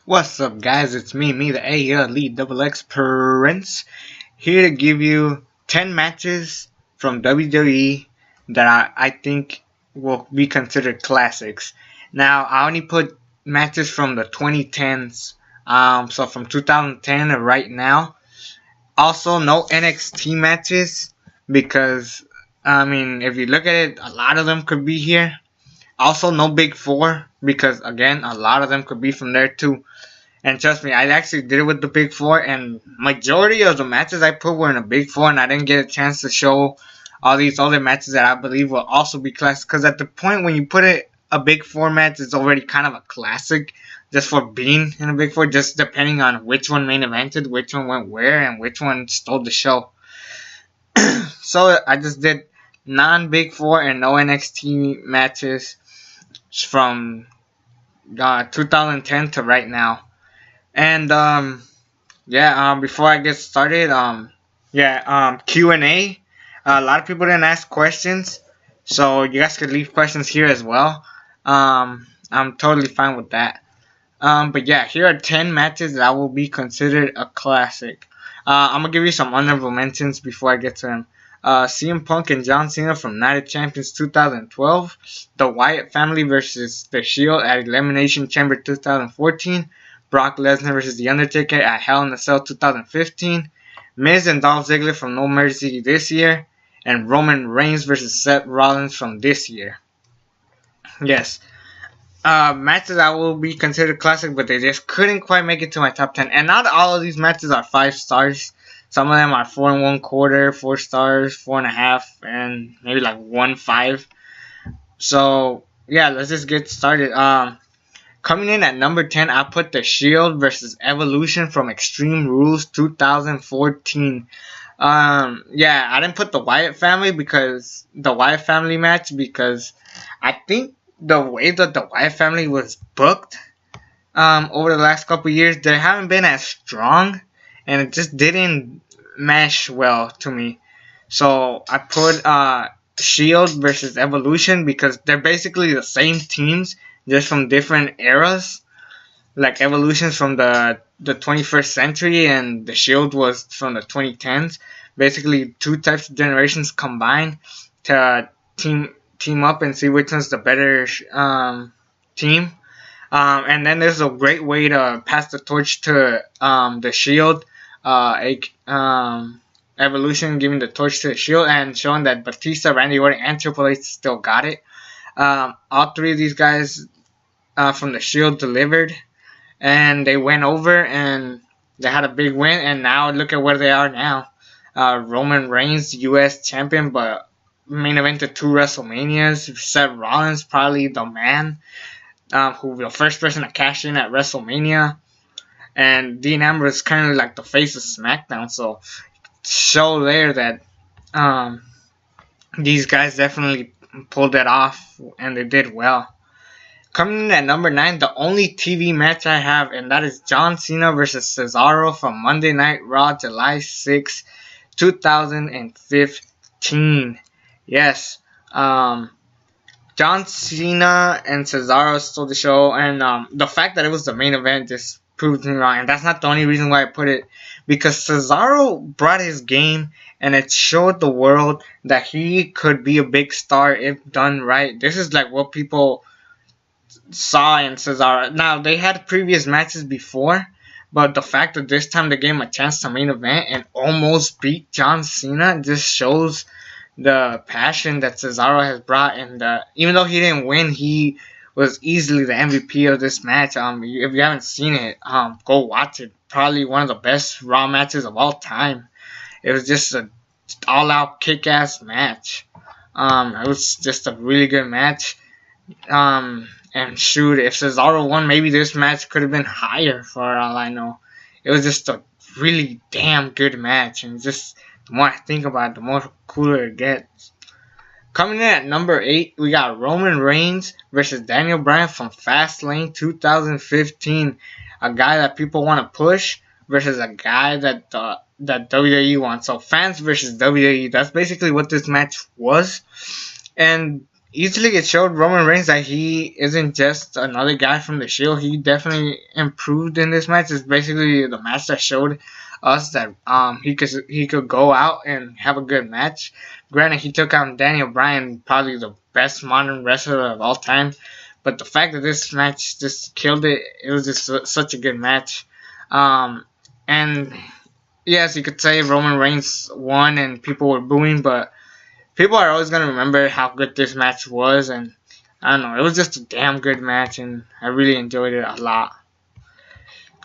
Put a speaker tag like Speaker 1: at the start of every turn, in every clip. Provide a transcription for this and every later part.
Speaker 1: What's up, guys? It's me, the Elite Double X Prince, here to give you 10 matches from WWE that I think will be considered classics. Now, I only put matches from the 2010s, so from 2010 to right now. Also, no NXT matches because, if you look at it, a lot of them could be here. Also, no Big Four because, again, a lot of them could be from there too. And trust me, I actually did it with the Big Four, and majority of the matches I put were in the Big Four, and I didn't get a chance to show all these other matches that I believe will also be classic. Because at the point when you put it a Big Four match, it's already kind of a classic just for being in a Big Four, just depending on which one main evented, which one went where, and which one stole the show. So I just did non-Big Four and no NXT matches from 2010 to right now. And before I get started, Q&A. A lot of people didn't ask questions, so you guys could leave questions here as well. I'm totally fine with that. But yeah, here are 10 matches that will be considered a classic. I'm gonna give you some honorable mentions before I get to them. CM Punk and John Cena from Night of Champions 2012. The Wyatt family versus The Shield at Elimination Chamber 2014. Brock Lesnar vs. The Undertaker at Hell in a Cell 2015. Miz and Dolph Ziggler from No Mercy this year. And Roman Reigns vs. Seth Rollins from this year. Yes. Matches that will be considered classic, but they just couldn't quite make it to my top 10. And not all of these matches are 5 stars. Some of them are 4 1/4, 4 stars, 4.5, and maybe like 1.5. So, yeah, let's just get started. Coming in at number 10, I put The Shield versus Evolution from Extreme Rules 2014. I didn't put the Wyatt family match because I think the way that the Wyatt family was booked over the last couple years, they haven't been as strong, and it just didn't mesh well to me. So I put Shield versus Evolution because they're basically the same teams, just from different eras. Like Evolution's from the 21st century and the Shield was from the 2010s. Basically 2 types of generations combined to team up and see which one's the better team. And then there's a great way to pass the torch to the Shield. Evolution giving the torch to the Shield and showing that Batista, Randy Orton, and Triple H still got it. All 3 of these guys from the Shield delivered, and they went over and they had a big win, and now look at where they are now. Roman Reigns, US champion, but main evented 2 WrestleManias. Seth Rollins, probably the man, who the first person to cash in at WrestleMania. And Dean Ambrose is currently like the face of SmackDown, so show there that these guys definitely pulled that off, and they did well. Coming in at number 9, the only TV match I have, and that is John Cena vs. Cesaro from Monday Night Raw, July 6, 2015. Yes, John Cena and Cesaro stole the show, and the fact that it was the main event just proved me wrong. And that's not the only reason why I put it, because Cesaro brought his game, and it showed the world that he could be a big star if done right. This is like what people saw in Cesaro. Now, they had previous matches before, but the fact that this time they gave him a chance to main event and almost beat John Cena just shows the passion that Cesaro has brought. And even though he didn't win, he was easily the MVP of this match. If you haven't seen it, go watch it. Probably one of the best Raw matches of all time. It was just an all-out kick-ass match. It was just a really good match. And shoot, if Cesaro won, maybe this match could have been higher for all I know. It was just a really damn good match, and just the more I think about it, the more cooler it gets. Coming in at number 8, we got Roman Reigns versus Daniel Bryan from Fastlane 2015. A guy that people want to push versus a guy that WWE wants. So fans versus WWE, that's basically what this match was. And easily it showed Roman Reigns that he isn't just another guy from the Shield. He definitely improved in this match. It's basically the match that showed us that he could go out and have a good match. Granted, he took out Daniel Bryan, probably the best modern wrestler of all time. But the fact that this match just killed it, it was just such a good match. And yes, you could say Roman Reigns won and people were booing, but people are always gonna remember how good this match was, and I don't know, it was just a damn good match, and I really enjoyed it a lot.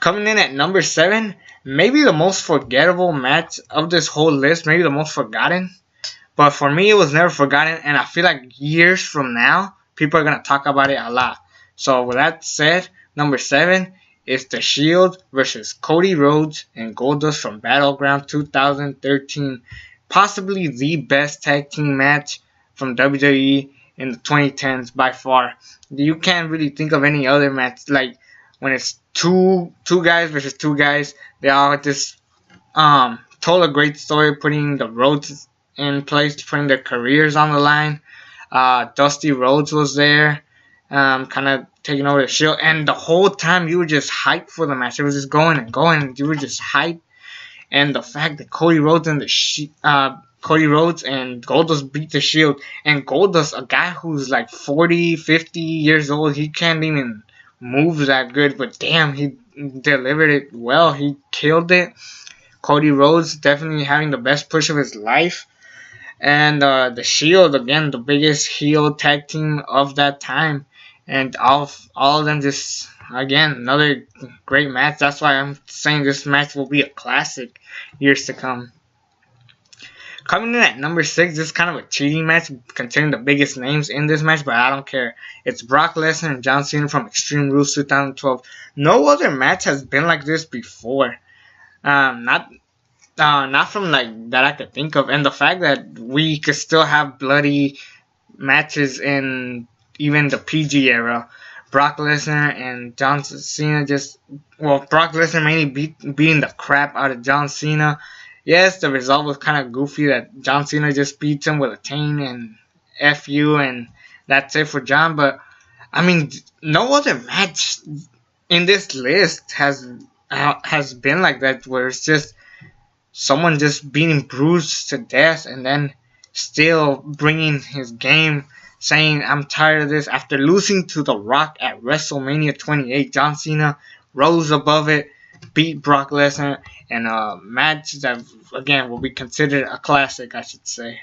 Speaker 1: Coming in at number 7, maybe the most forgettable match of this whole list, maybe the most forgotten, but for me it was never forgotten, and I feel like years from now, people are gonna talk about it a lot. So with that said, number 7 is The Shield versus Cody Rhodes and Goldust from Battleground 2013. Possibly the best tag team match from WWE in the 2010s by far. You can't really think of any other match like when it's two guys versus two guys. They all just told a great story, putting the Rhodes in place, putting their careers on the line. Dusty Rhodes was there, kind of taking over the Shield, and the whole time you were just hyped for the match. It was just going and going, and you were just hyped. And the fact that Cody Rhodes and Goldust beat the Shield, and Goldust, a guy who's like 40, 50 years old, he can't even move that good, but damn, he delivered it well. He killed it. Cody Rhodes definitely having the best push of his life. And the Shield, again, the biggest heel tag team of that time. And all of them just, again, another great match. That's why I'm saying this match will be a classic years to come. Coming in at number 6, this is kind of a cheating match containing the biggest names in this match, but I don't care. It's Brock Lesnar and John Cena from Extreme Rules 2012. No other match has been like this before. Not from like that I could think of. And the fact that we could still have bloody matches in even the PG era. Brock Lesnar and John Cena Brock Lesnar mainly beating the crap out of John Cena. Yes, the result was kind of goofy that John Cena just beats him with a cane and F you, and that's it for John. But I mean, no other match in this list has been like that, where it's just someone just beating Bruce to death and then still bringing his game, saying, I'm tired of this. After losing to The Rock at WrestleMania 28, John Cena rose above it, beat Brock Lesnar in a match that, again, will be considered a classic, I should say.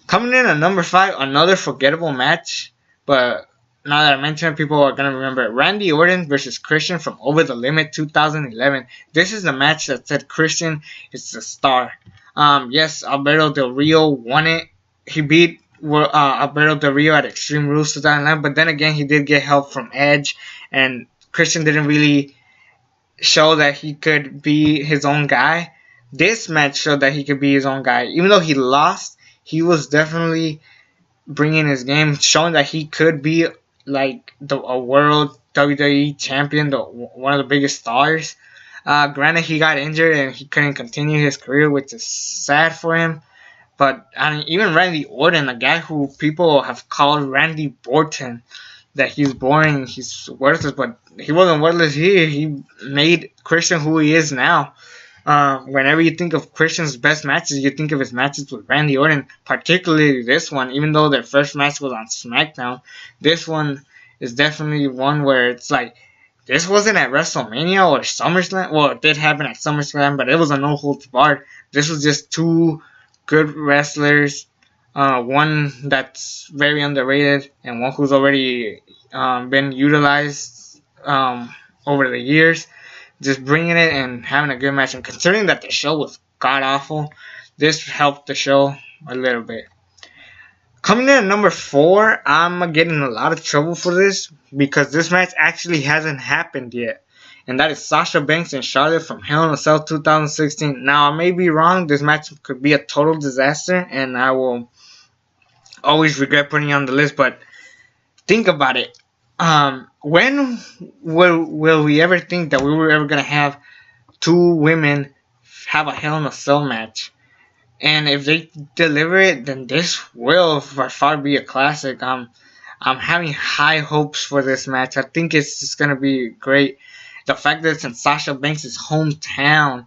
Speaker 1: Coming in at number 5, another forgettable match, but now that I mention it, people are going to remember it. Randy Orton versus Christian from Over the Limit 2011. This is the match that said Christian is the star. Yes, Alberto Del Rio won it. He beat Alberto Del Rio at Extreme Rules 2011, but then again, he did get help from Edge, and Christian didn't really show that he could be his own guy. This match showed that he could be his own guy. Even though he lost, he was definitely bringing his game, showing that he could be like a world WWE champion, one of the biggest stars. Granted, he got injured and he couldn't continue his career, which is sad for him. But I mean, even Randy Orton, a guy who people have called Randy Borton, that he's boring, he's worthless, but he wasn't worthless here. He made Christian who he is now. Whenever you think of Christian's best matches, you think of his matches with Randy Orton, particularly this one. Even though their first match was on SmackDown, this one is definitely one where it's like, this wasn't at WrestleMania or SummerSlam. Well, it did happen at SummerSlam, but it was a no holds barred. This was just two good wrestlers, one that's very underrated and one who's already been utilized over the years. Just bringing it and having a good match. And considering that the show was god-awful, this helped the show a little bit. Coming in at number 4, I'm getting a lot of trouble for this because this match actually hasn't happened yet. And that is Sasha Banks and Charlotte from Hell in a Cell 2016. Now, I may be wrong. This match could be a total disaster, and I will always regret putting it on the list. But think about it. When will we ever think that we were ever going to have two women have a Hell in a Cell match? And if they deliver it, then this will by far be a classic. I'm having high hopes for this match. I think it's just gonna be great. The fact that it's in Sasha Banks' hometown,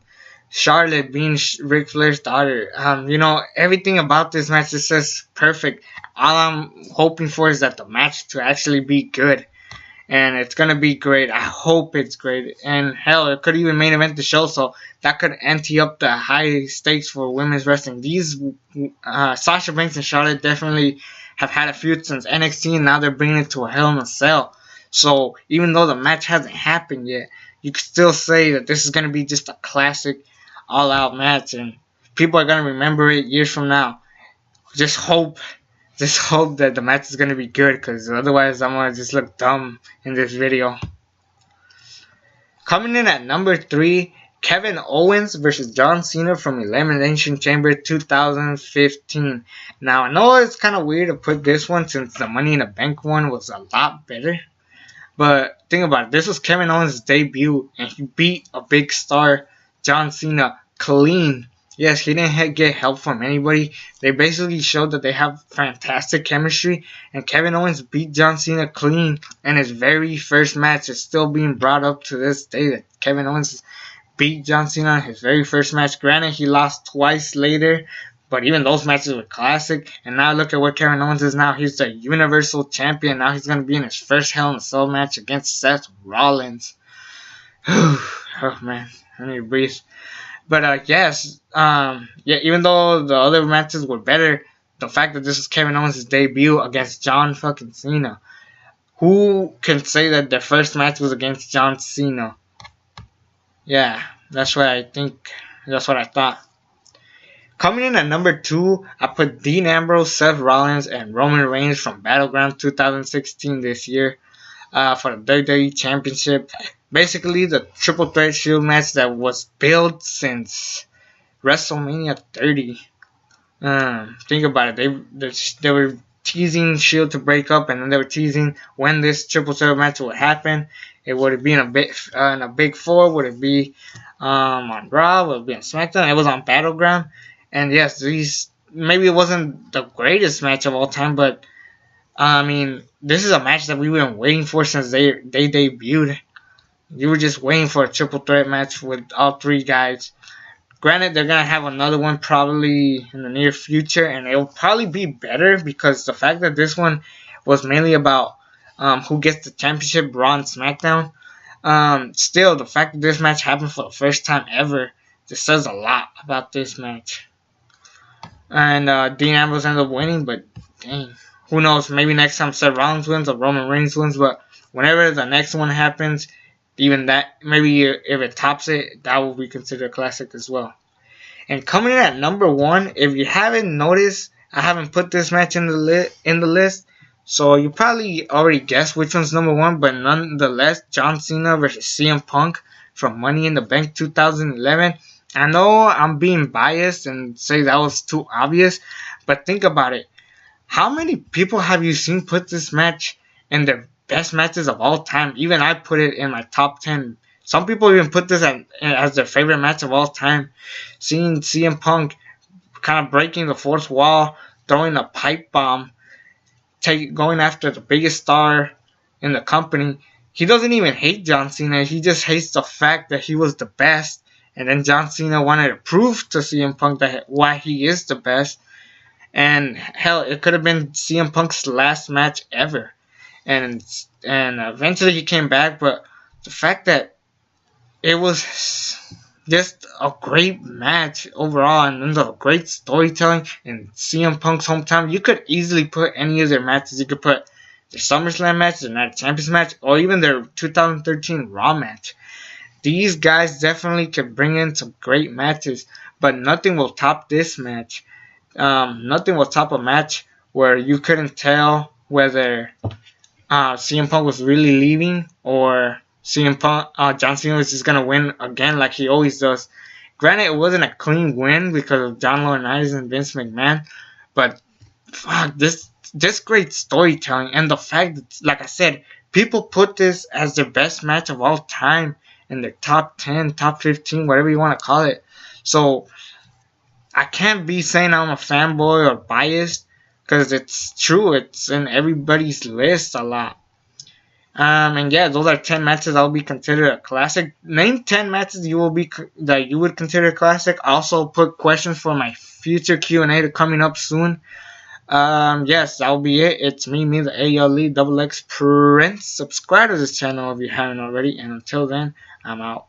Speaker 1: Charlotte being Ric Flair's daughter, everything about this match is just perfect. All I'm hoping for is that the match to actually be good, and it's gonna be great. I hope it's great, and hell, it could even main event the show, so that could ante up the high stakes for women's wrestling. These Sasha Banks and Charlotte definitely have had a feud since NXT, and now they're bringing it to a Hell in a Cell. So even though the match hasn't happened yet, you could still say that this is gonna be just a classic, all-out match, and people are gonna remember it years from now. Just hope that the match is gonna be good, because otherwise I'm gonna just look dumb in this video. Coming in at number 3, Kevin Owens versus John Cena from Elimination Chamber 2015. Now, I know it's kind of weird to put this one since the Money in the Bank one was a lot better. But think about it. This was Kevin Owens' debut, and he beat a big star, John Cena, clean. Yes, he didn't get help from anybody. They basically showed that they have fantastic chemistry, and Kevin Owens beat John Cena clean in his very first match. It's still being brought up to this day that Kevin Owens beat John Cena in his very first match. Granted, he lost twice later, but even those matches were classic. And now look at what Kevin Owens is now. He's the Universal Champion. Now he's going to be in his first Hell in a Cell match against Seth Rollins. Oh, man. I need to breathe. But, yes. Even though the other matches were better, the fact that this is Kevin Owens' debut against John fucking Cena. Who can say that their first match was against John Cena? Yeah, that's what I think. That's what I thought. Coming in at number 2, I put Dean Ambrose, Seth Rollins, and Roman Reigns from Battleground 2016 this year for the WWE Championship. Basically, the Triple Threat Shield match that was built since WrestleMania 30. Think about it. They were teasing Shield to break up, and then they were teasing when this Triple Threat match would happen. It would be in a big 4. Would it be on Raw? Would it be on SmackDown? It was on Battleground. And yes, maybe it wasn't the greatest match of all time, but I mean, this is a match that we've been waiting for since they debuted. You were just waiting for a triple threat match with all 3 guys. Granted, they're gonna have another one probably in the near future, and it'll probably be better because the fact that this one was mainly about who gets the championship, Raw and SmackDown. Still, the fact that this match happened for the first time ever just says a lot about this match. And Dean Ambrose ended up winning, but dang, who knows? Maybe next time Seth Rollins wins or Roman Reigns wins. But whenever the next one happens, even that, maybe if it tops it, that will be considered a classic as well. And coming in at number 1, if you haven't noticed, I haven't put this match in the list. So you probably already guessed which one's number 1, but nonetheless, John Cena versus CM Punk from Money in the Bank 2011. I know I'm being biased and say that was too obvious, but think about it. How many people have you seen put this match in their best matches of all time? Even I put it in my top 10. Some people even put this as their favorite match of all time. Seeing CM Punk kind of breaking the fourth wall, throwing a pipe bomb, going after the biggest star in the company. He doesn't even hate John Cena. He just hates the fact that he was the best. And then John Cena wanted to prove to CM Punk that why he is the best. And hell, it could have been CM Punk's last match ever. And eventually he came back, but the fact that it was just a great match overall, and then the great storytelling in CM Punk's hometown. You could easily put any of their matches. You could put their SummerSlam match, their Night of Champions match, or even their 2013 Raw match. These guys definitely could bring in some great matches, but nothing will top this match. Nothing will top a match where you couldn't tell whether CM Punk was really leaving or CM Punk, John Cena was just gonna win again like he always does. Granted, it wasn't a clean win because of John Laurinaitis and Vince McMahon, but fuck, this great storytelling and the fact that, like I said, people put this as their best match of all time in their top 10, top 15, whatever you want to call it. So I can't be saying I'm a fanboy or biased, because it's true. It's in everybody's list a lot. And yeah, those are 10 matches I'll be considered a classic. Name 10 matches that you would consider a classic. Also put questions for my future Q&A coming up soon. Yes, that'll be it. It's me, the ALE Double X Prince. Subscribe to this channel if you haven't already. And until then, I'm out.